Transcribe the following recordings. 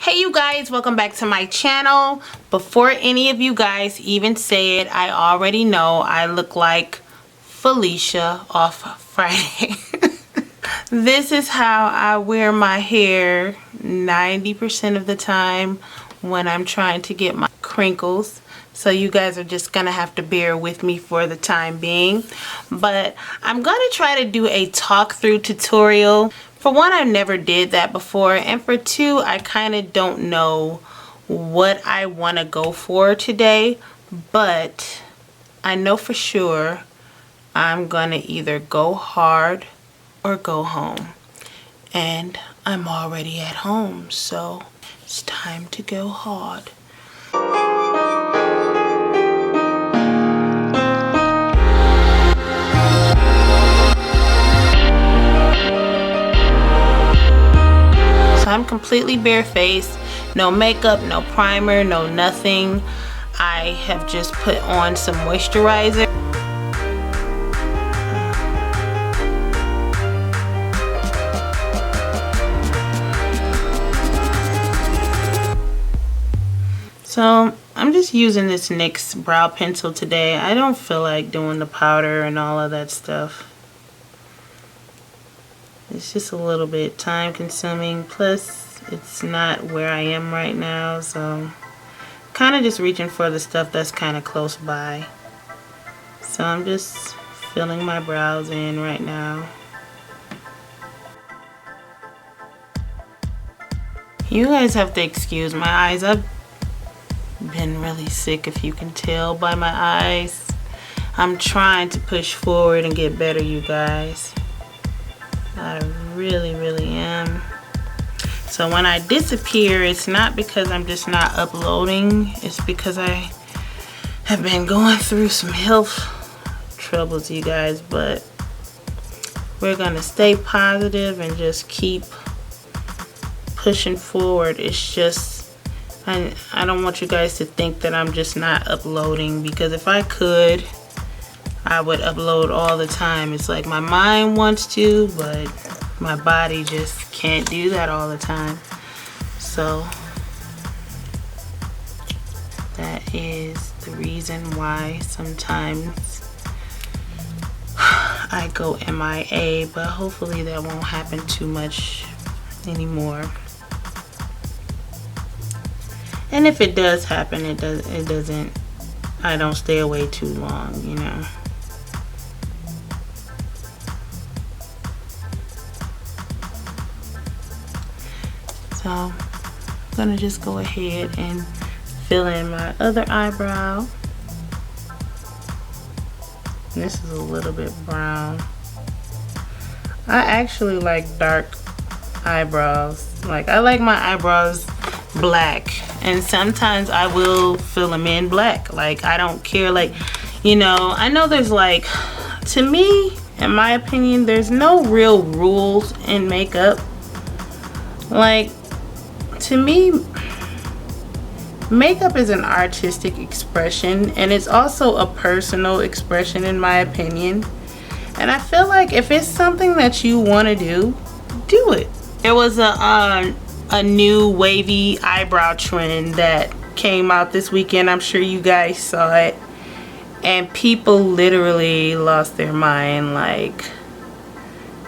Hey you guys, welcome back to my channel. Before any of you guys even say it, I already know I look like Felicia off Friday. This is how I wear my hair 90% of the time when I'm trying to get my crinkles. So you guys are just gonna have to bear with me for the time being. But I'm gonna try to do a talk through tutorial. For one, I never did that before, and for two, I kind of don't know what I want to go for today, but I know for sure I'm gonna either go hard or go home, and I'm already at home, so it's time to go hard. I'm completely barefaced, no makeup, no primer, no nothing. I have just put on some moisturizer. So I'm just using this NYX brow pencil today. I don't feel like doing the powder and all of that stuff. It's just a little bit time consuming, plus it's not where I am right now, so kind of just reaching for the stuff that's kind of close by. So I'm just filling my brows in right now. You guys have to excuse my eyes. I've been really sick, if you can tell by my eyes. I'm trying to push forward and get better, you guys. I really am. So when I disappear, it's not because I'm just not uploading, it's because I have been going through some health troubles, you guys, but we're gonna stay positive and just keep pushing forward. It's just I don't want you guys to think that I'm just not uploading, because if I could, I would upload all the time. It's like my mind wants to, but my body just can't do that all the time. So that is the reason why sometimes I go MIA, but hopefully that won't happen too much anymore. And if it does happen, it doesn't, I don't stay away too long, you know. So I'm gonna just go ahead and fill in my other eyebrow. This is a little bit brown. I actually like dark eyebrows. Like, I like my eyebrows black, and sometimes I will fill them in black. Like, I don't care. Like, you know, I know there's, like, to me, in my opinion, there's no real rules in makeup. Like, to me, makeup is an artistic expression, and it's also a personal expression, in my opinion. And I feel like if it's something that you want to do it. There was a new wavy eyebrow trend that came out this weekend. I'm sure you guys saw it, and people literally lost their mind. Like,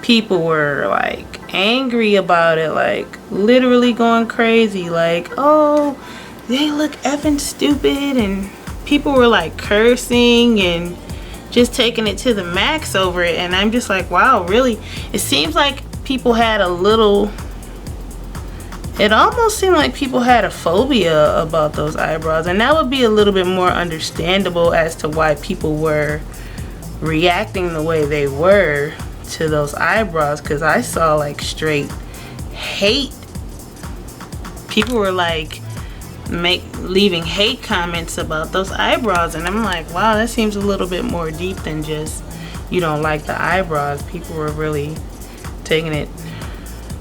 people were like angry about it, like literally going crazy, like, oh, they look effing stupid, and people were like cursing and just taking it to the max over it. And I'm just like, wow, really? It seems like people had a little, it almost seemed like people had a phobia about those eyebrows, and that would be a little bit more understandable as to why people were reacting the way they were to those eyebrows, because I saw like straight hate. People were like leaving hate comments about those eyebrows, and I'm like, wow, that seems a little bit more deep than just you don't like the eyebrows. People were really taking it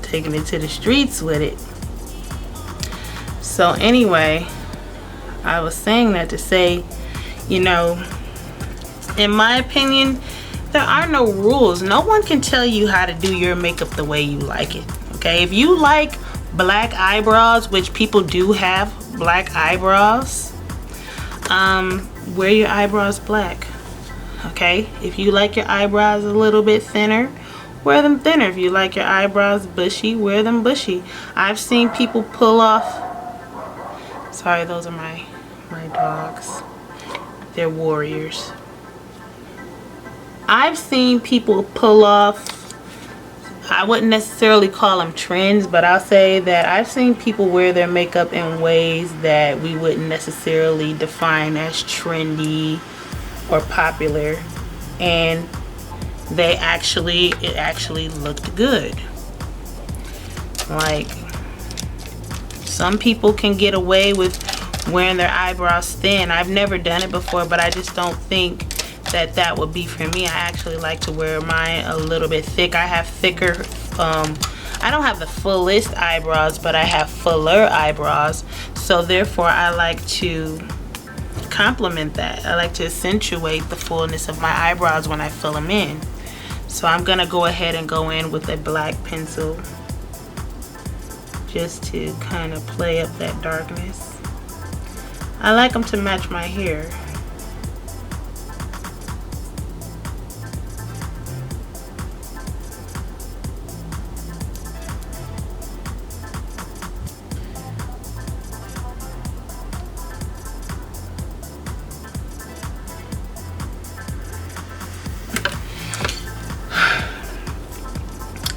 to the streets with it. So anyway, I was saying that to say, you know, in my opinion, there are no rules. No one can tell you how to do your makeup the way you like it. Okay, if you like black eyebrows, which people do have black eyebrows, wear your eyebrows black. Okay, if you like your eyebrows a little bit thinner, wear them thinner. If you like your eyebrows bushy, wear them bushy. I've seen people pull off, sorry, those are my dogs. They're warriors. I've seen people pull off, I wouldn't necessarily call them trends, but I'll say that I've seen people wear their makeup in ways that we wouldn't necessarily define as trendy or popular, and it actually looked good. Like, some people can get away with wearing their eyebrows thin. I've never done it before, but I just don't think that would be for me. I actually like to wear mine a little bit thick. I have thicker, I don't have the fullest eyebrows, but I have fuller eyebrows, so therefore I like to complement that. I like to accentuate the fullness of my eyebrows when I fill them in. So I'm gonna go ahead and go in with a black pencil just to kind of play up that darkness. I like them to match my hair.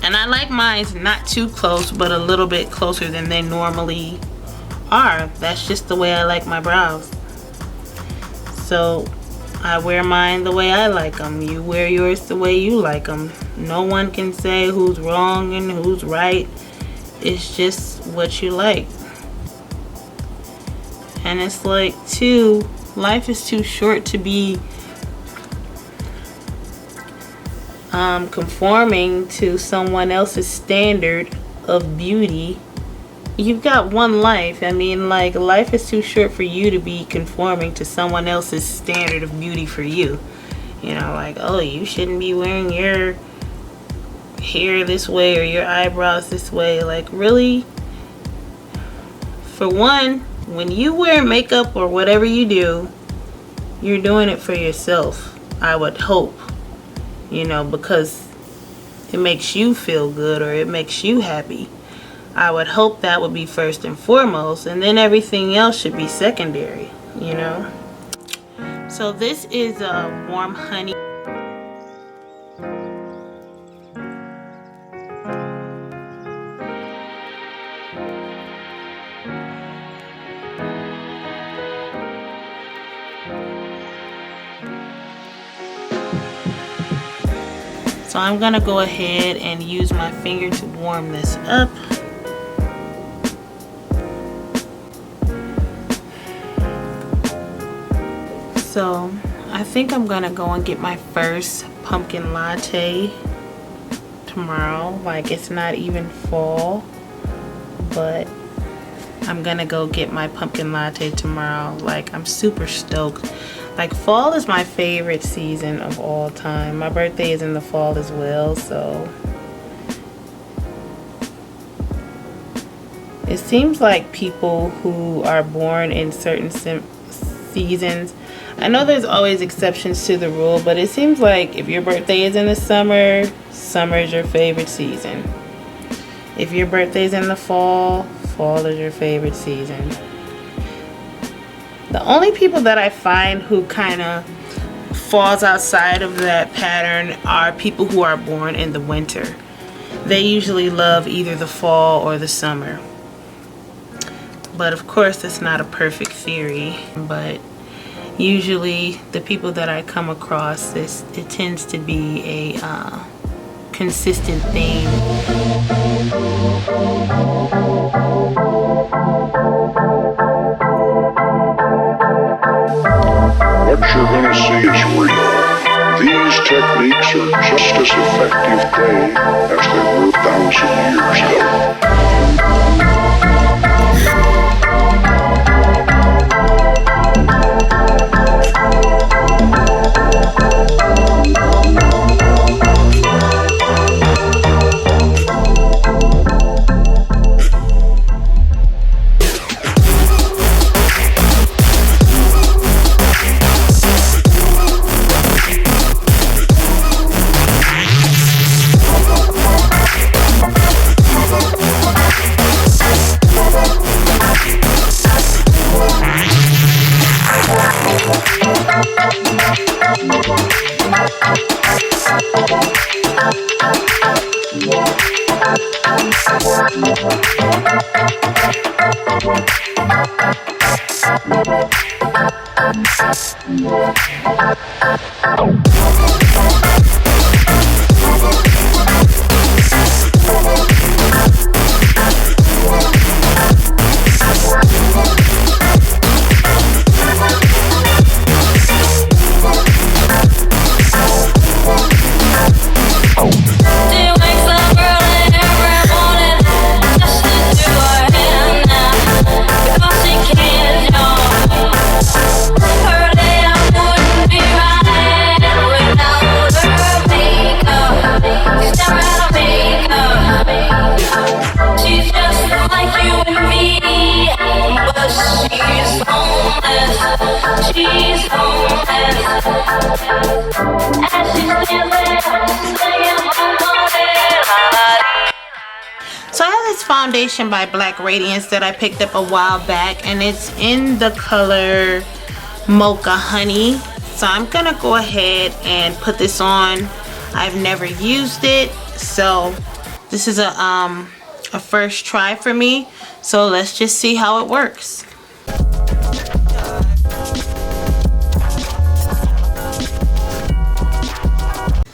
And I like mine not too close, but a little bit closer than they normally are. That's just the way I like my brows. So I wear mine the way I like them. You wear yours the way you like them. No one can say who's wrong and who's right. It's just what you like. And it's like, too, life is too short to be conforming to someone else's standard of beauty. You've got one life. I mean, like, life is too short for you to be conforming to someone else's standard of beauty for you. You know, like, oh, you shouldn't be wearing your hair this way or your eyebrows this way. Like, really? For one, when you wear makeup or whatever you do, you're doing it for yourself, I would hope. You know, because it makes you feel good or it makes you happy. I would hope that would be first and foremost, and then everything else should be secondary, you know. So this is a warm honey. So I'm gonna go ahead and use my finger to warm this up. So I think I'm gonna go and get my first pumpkin latte tomorrow. Like, it's not even fall, but I'm gonna go get my pumpkin latte tomorrow. Like, I'm super stoked. Like, fall is my favorite season of all time. My birthday is in the fall as well, so it seems like people who are born in certain seasons, I know there's always exceptions to the rule, but it seems like if your birthday is in the summer, summer is your favorite season. If your birthday is in the fall, fall is your favorite season. The only people that I find who kind of falls outside of that pattern are people who are born in the winter. They usually love either the fall or the summer. But of course, it's not a perfect theory. But usually the people that I come across, it tends to be a consistent theme. What you're gonna see is real. These techniques are just as effective today as they were 1,000 years ago. So I have this foundation by Black Radiance that I picked up a while back, and it's in the color Mocha Honey. So I'm gonna go ahead and put this on. I've never used it, so this is a first try for me. So let's just see how it works.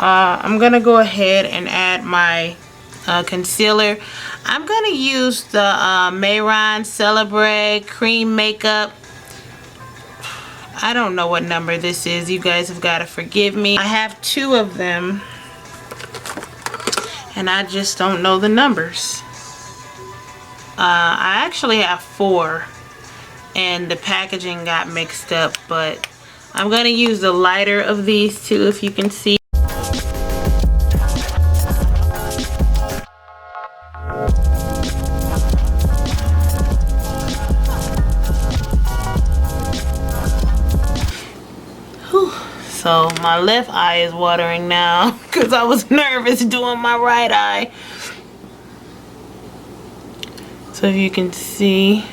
I'm gonna go ahead and add my concealer. I'm gonna use the Mayron Celebrate Cream Makeup. I don't know what number this is. You guys have got to forgive me. I have 2 of them, and I just don't know the numbers. I actually have 4, and the packaging got mixed up, but I'm gonna use the lighter of these 2, if you can see. So my left eye is watering now because I was nervous doing my right eye. So if you can see,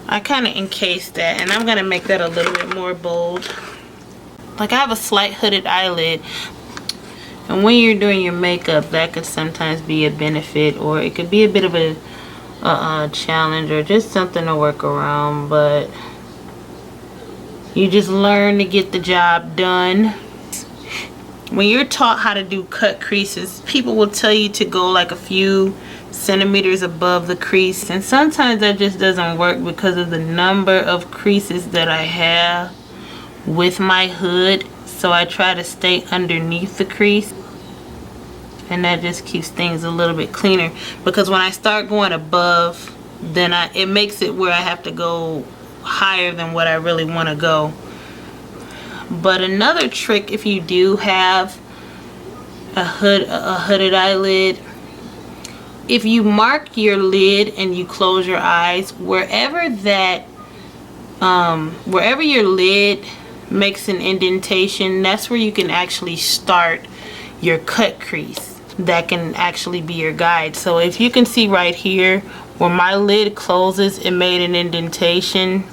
I kind of encased that, and I'm going to make that a little bit more bold. Like, I have a slight hooded eyelid, and when you're doing your makeup, that could sometimes be a benefit, or it could be a bit of a challenge, or just something to work around, but you just learn to get the job done. When you're taught how to do cut creases, people will tell you to go like a few centimeters above the crease, and sometimes that just doesn't work because of the number of creases that I have with my hood. So I try to stay underneath the crease, and that just keeps things a little bit cleaner, because when I start going above, then it makes it where I have to go higher than what I really want to go. But another trick, if you do have a hooded eyelid, if you mark your lid and you close your eyes, wherever your lid makes an indentation, that's where you can actually start your cut crease. That can actually be your guide. So if you can see right here where my lid closes, it made an indentation.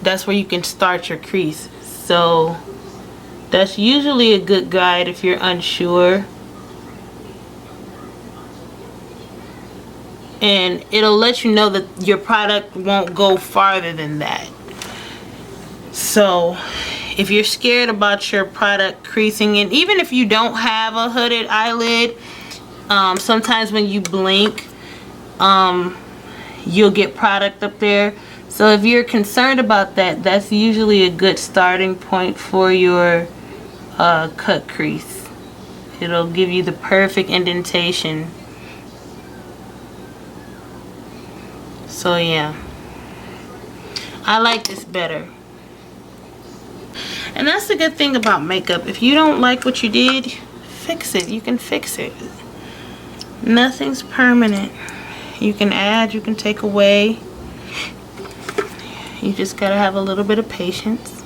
That's where you can start your crease. So that's usually a good guide if you're unsure, and it'll let you know that your product won't go farther than that. So if you're scared about your product creasing, and even if you don't have a hooded eyelid, sometimes when you blink, you'll get product up there. So if you're concerned about that, that's usually a good starting point for your cut crease. It'll give you the perfect indentation. So yeah, I like this better. And that's the good thing about makeup. If you don't like what you did, fix it. You can fix it. Nothing's permanent. You can add, you can take away. You just gotta have a little bit of patience.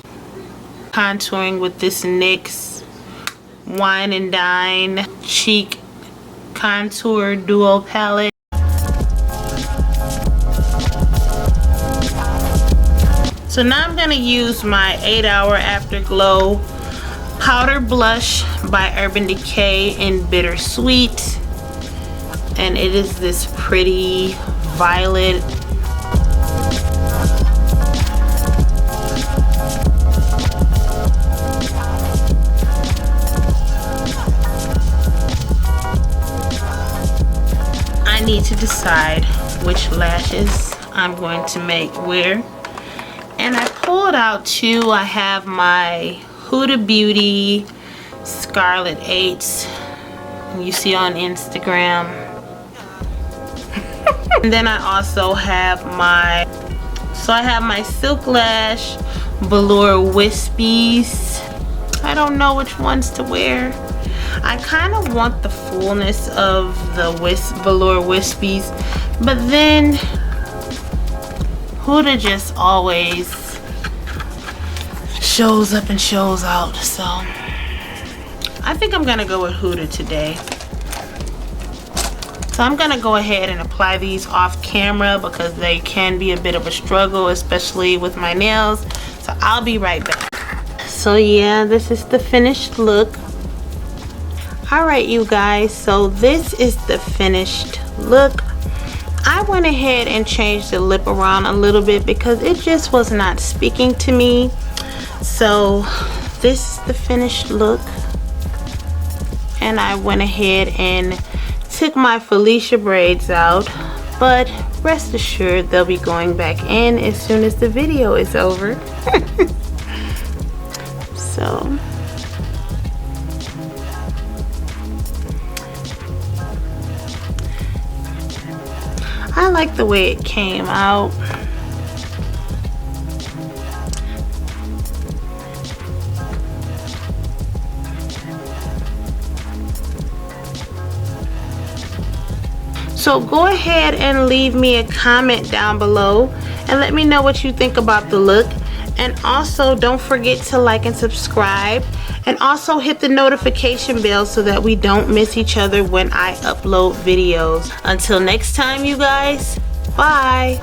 Contouring with this NYX Wine and Dine Cheek Contour Duo Palette. So now I'm gonna use my 8 Hour Afterglow Powder Blush by Urban Decay in Bittersweet. And it is this pretty violet. I need to decide which lashes I'm going to make where. And I pulled out 2. I have my Huda Beauty Scarlet 8s. You see on Instagram. And then I also have my Silk Lash Velour Wispies. I don't know which ones to wear. I kind of want the fullness of the Velour Wispies, but then Huda just always shows up and shows out. So I think I'm gonna go with Huda today. So I'm gonna go ahead and apply these off camera because they can be a bit of a struggle, especially with my nails. So I'll be right back. So yeah, this is the finished look. Alright you guys, so this is the finished look. I went ahead and changed the lip around a little bit because it just was not speaking to me. So this is the finished look. And I went ahead and took my Felicia braids out. But rest assured they'll be going back in as soon as the video is over. So I like the way it came out. So go ahead and leave me a comment down below and let me know what you think about the look. And also don't forget to like and subscribe, and also hit the notification bell so that we don't miss each other when I upload videos. Until next time you guys, bye.